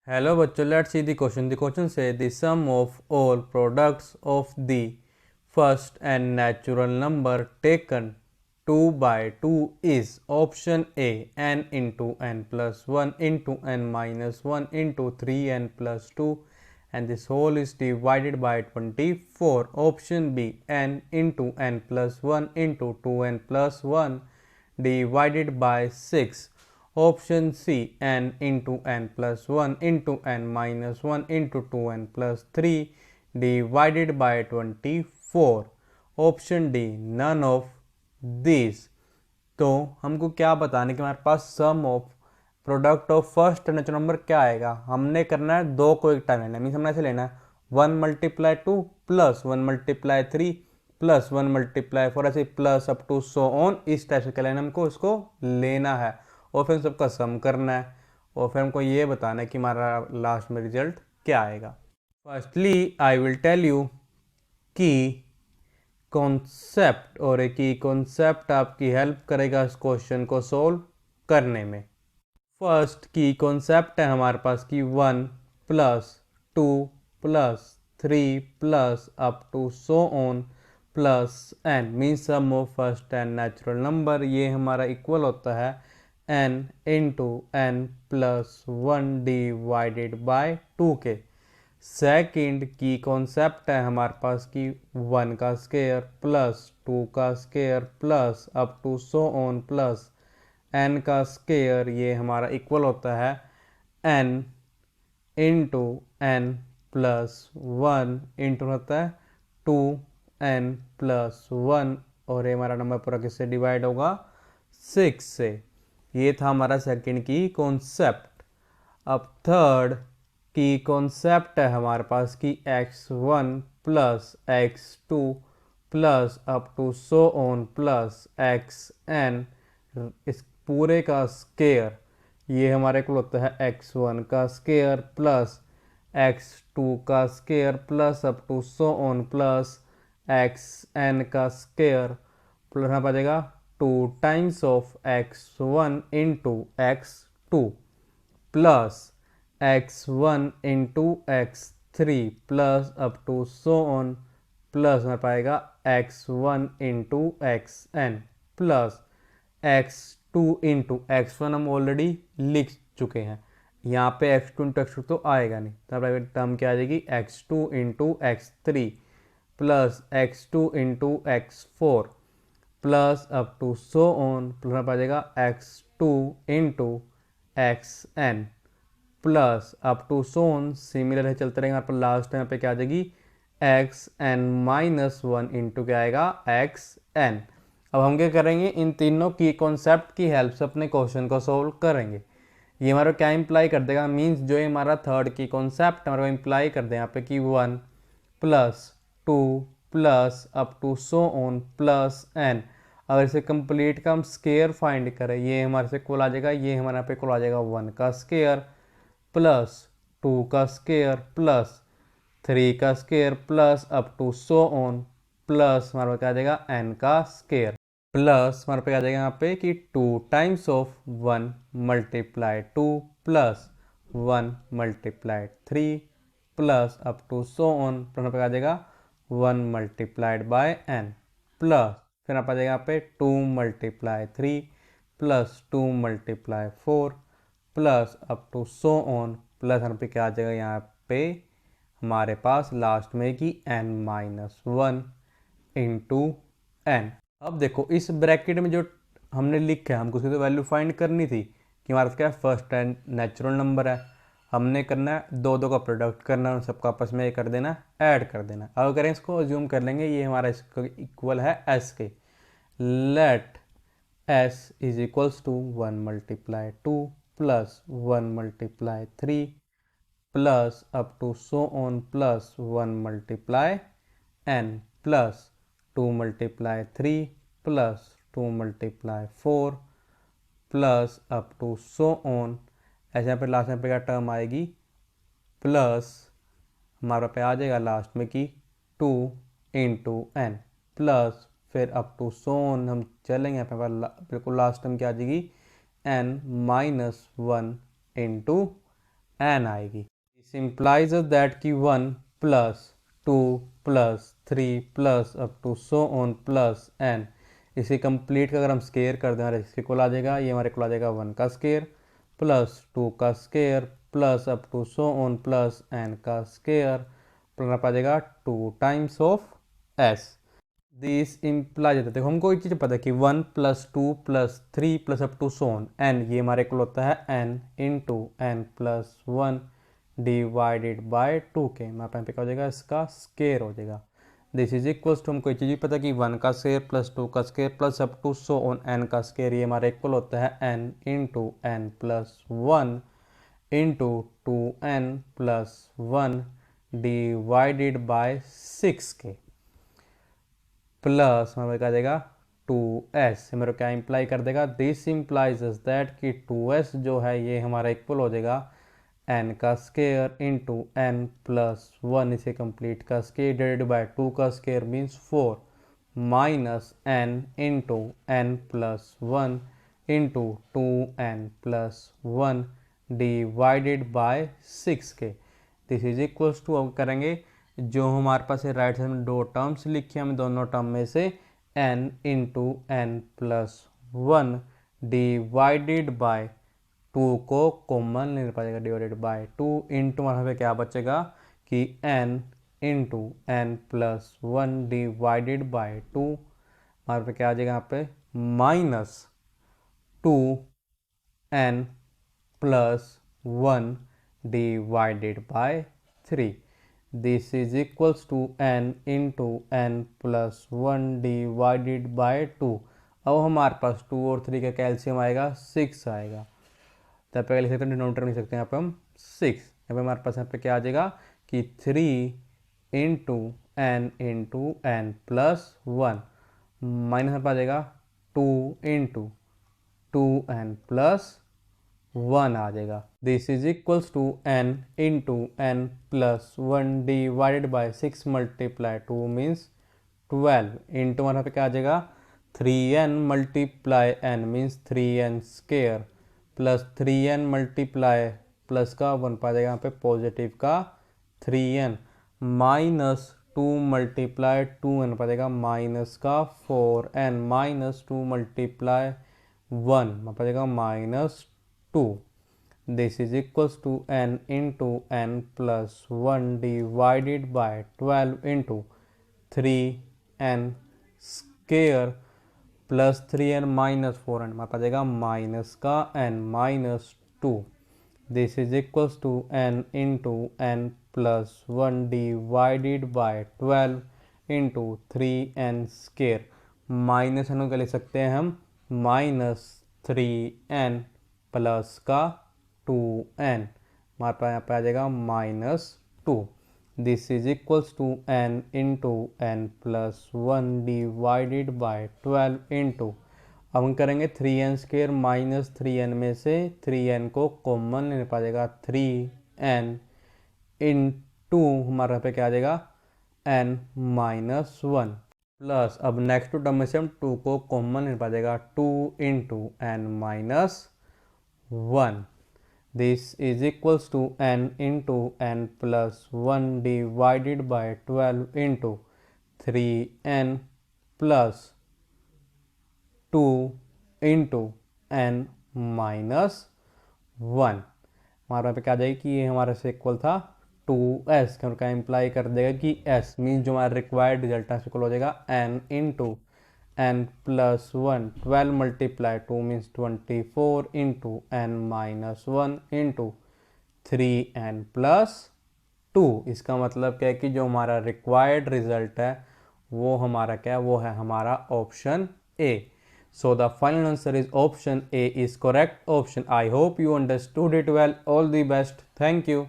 Hello bachcho, let's see the question. The question says the sum of all products of the first and natural number taken 2 by 2 is option A n into n plus 1 into n minus 1 into 3n plus 2 and this whole is divided by 24. Option B n into n plus 1 into 2n plus 1 divided by 6. Option C n into n plus 1 into n minus 1 into 2n plus 3 divided by 24. Option D none of these. तो हमको क्या बताने कि हमारे पास sum of product of first natural number क्या आएगा। हमने करना है दो को एक टाइम लेना है, मीन्स हमने ऐसे लेना है 1 multiply 2 plus 1 multiply 3 plus 1 multiply 4 ऐसे plus up to so on. इस टाइप से क्या लेना हमको इसको लेना है और फिर सबका सम करना है और फिर हमको ये बताना है कि हमारा लास्ट में रिजल्ट क्या आएगा। Firstly I will tell you कि कॉन्सेप्ट और एक ही कॉन्सेप्ट आपकी हेल्प करेगा इस क्वेश्चन को सोल्व करने में। फर्स्ट की कॉन्सेप्ट है हमारे पास कि 1 plus 2 plus 3 plus up to so on plus n means sum of first and natural number. ये हमारा इक्वल होता है n into n plus 1 divided by 2 के। सेकंड की कॉन्सेप्ट है हमारे पास कि 1 का स्क्वायर प्लस 2 का square plus up to so on plus n का स्क्वायर। ये हमारा इक्वल होता है n into n plus 1 into होता है 2n प्लस 1 और ये हमारा नंबर पूरा किससे डिवाइड होगा 6 से। ये था हमारा सेकंड की कॉन्सेप्ट। अब थर्ड की कॉन्सेप्ट है हमारे पास कि x1 plus x2 plus up to so on plus xn इस पूरे का स्क्वायर। ये हमारे को होता है x1 का स्क्वायर प्लस x2 का square plus up to so on plus xn का स्क्वायर प्लस यहाँ पर आ जाएगा 2 times of x1 into x2 plus x1 into x3 plus up to so on plus हमारे पाएगा x1 into xn plus x2 into x1 हम already लिख चुके हैं। यहाँ पे x2 इंटू x2 तो आएगा नहीं, तब टर्म क्या आ जाएगी x2 into x3 plus x2 into x4 plus up to so on plus आ जाएगा x2 into xn plus up to so on. Similar है चलते रहेंगे। यहाँ पर लास्ट यहाँ पे क्या आ जाएगी xn माइनस 1 इंटू क्या आएगा xn। अब हम क्या करेंगे इन तीनों की कॉन्सेप्ट की हेल्प से अपने क्वेश्चन को सोल्व करेंगे। ये हमारा क्या इंप्लाई कर देगा, मीन्स जो ये हमारा थर्ड की कॉन्सेप्ट हमारा इंप्लाई कर दे यहाँ पे कि 1 plus 2 plus up to so on plus n। अगर इसे कंप्लीट का हम स्क्वायर फाइंड करें, ये हमारे से कुल आ जाएगा, ये हमारे यहाँ पे कुल आ जाएगा 1 का स्क्वायर प्लस 2 का स्क्वायर प्लस 3 का square plus up to so on plus हमारे पास क्या आ जाएगा n का स्क्वायर प्लस हमारे पे आ जाएगा यहाँ पे कि 2 times of 1 multiply 2 plus 1 multiply 3 plus up to so on plus पे आ जाएगा 1 मल्टीप्लाइड बाय n प्लस फिर आप आ जाएगा यहाँ पे 2 multiply 3 plus 2 multiply 4 plus up to so on plus यहाँ पे क्या आ जाएगा यहाँ पे हमारे पास लास्ट में कि n माइनस 1 इंटू n। अब देखो इस ब्रैकेट में जो हमने लिखा है हमको उसकी तो वैल्यू फाइंड करनी थी कि हमारे पास क्या है फर्स्ट एंड नेचुरल नंबर है। हमने करना है दो दो का प्रोडक्ट करना है, सबका आपस में कर देना ऐड कर देना। अब करें इसको अज्यूम कर लेंगे ये हमारा इसको इक्वल है s के। Let s is equals to 1 multiply 2 plus 1 multiply 3 plus up to so on plus 1 multiply n plus 2 multiply 3 plus 2 multiply 4 plus up to so on. ऐसे यहाँ पे लास्ट में पे क्या टर्म आएगी प्लस हमारा पे आ जाएगा लास्ट में कि 2 इंटू एन प्लस फिर अप टू सो ऑन हम चलेंगे यहाँ पे बिल्कुल लास्ट टर्म क्या आ जाएगी n माइनस 1 इंटू n आएगी। दिस इम्प्लाइज दैट कि 1 plus 2 plus 3 plus up to so on plus n, इसे कंप्लीट का अगर हम स्केयर कर दें हमारे इसके इक्वल आ जाएगा, ये हमारे इक्वल आ जाएगा 1 का स्केयर प्लस 2 का square plus up to so on plus n का स्केयर, प्लस आ जाएगा 2 times of s। This implies, देखो हमको एक चीज़ पता है कि 1 plus 2 plus 3 plus up to so on n, ये हमारे इक्वल होता है n into n plus 1 divided by 2 के, यहाँ पे क्या हो जाएगा, इसका स्केयर हो जाएगा। दिस इज इक्वल्स टू, हमको एक चीज़ पता है कि 1 का स्केयर प्लस 2 का square plus up to so on n का स्केयर, ये हमारा इक्वल होता है n into n plus 1 into 2n plus 1 divided by 6 के, प्लस हमारे क्या आ जाएगा 2s, हमारे क्या इंप्लाई कर देगा, दिस इम्प्लाइज दैट कि 2s जो है ये हमारा इक्वल हो जाएगा n का स्केयर इंटू n प्लस 1, इसे कंप्लीट का स्केयर डिवाइडेड बाय 2 का square means 4 minus n into n plus 1 into 2n plus 1 divided by 6 के। दिस इज इक्वल्स टू, अब करेंगे जो हमारे पास है राइट साइड में दो टर्म्स लिखी हमें, दोनों टर्म में से n into n plus 1 divided by 2 को कॉमन लेना पड़ेगा डिवाइडेड बाय 2 इंटू वहाँ पे क्या बचेगा कि n into n plus 1 divided by 2, हमारे पे क्या आ जाएगा यहाँ पे minus 2n plus 1 divided by 3। This is equals to n into n plus 1 divided by 2। अब हमारे पास 2 और 3 का कैल्शियम आएगा 6 आएगा, तो यहाँ पे लिख सकते हैं डिनोमिनेटर में लिख सकते हैं यहाँ पे हम 6, यहाँ पे हमारे पास यहाँ पे क्या आ जाएगा कि 3 इंटू n प्लस 1 माइनस यहाँ पे आ जाएगा 2 इंटू 2n प्लस 1 आ जाएगा। This is equals to n into n plus 1 divided by 6 multiply 2 means 12 into यहाँ पे क्या आ जाएगा 3n multiply n means 3n square plus 3n multiply plus का 1 पा जाएगा यहाँ पे पॉजिटिव का 3n माइनस 2 मल्टीप्लाई 2n पा जाएगा माइनस का 4n माइनस 2 मल्टीप्लाई 1 पा जाएगा minus 2। This is equals to n into n plus 1 divided by 12 into 3n square plus 3n minus 4n, हमारे पास जाएगा माइनस का n minus 2। This is equals to n into n plus 1 divided by 12 into 3n square, minus n का लिख सकते हैं हम minus 3n plus का 2n, हमारे पास यहाँ पे आ जाएगा minus 2। This is equals to n into n plus 1 divided by 12 into, अब हम करेंगे 3n स्केयर माइनस 3n में से 3n को कॉमन लेने पा जाएगा 3n इंटू हमारे पे क्या आ जाएगा n माइनस 1 प्लस, अब नेक्स्ट टर्म में से हम 2 को कॉमन लेने पा जाएगा 2 into n minus 1। This is equals to n into n plus 1 divided by 12 into 3n plus 2 into n minus 1। हमारे पे क्या आ जाएगी कि ये हमारे से इक्वल था 2s, का इम्प्लाई कर देगा कि s मीन जो हमारा रिक्वायर्ड रिजल्ट है इक्वल हो जाएगा n into n plus 1, 12 multiply 2 means 24 into n minus 1 into 3n plus 2। इसका मतलब क्या है कि जो हमारा रिक्वायर्ड रिजल्ट है वो हमारा क्या है, वो है हमारा option A. So the final answer is option A is correct option. I hope you understood it well. All the best. Thank you.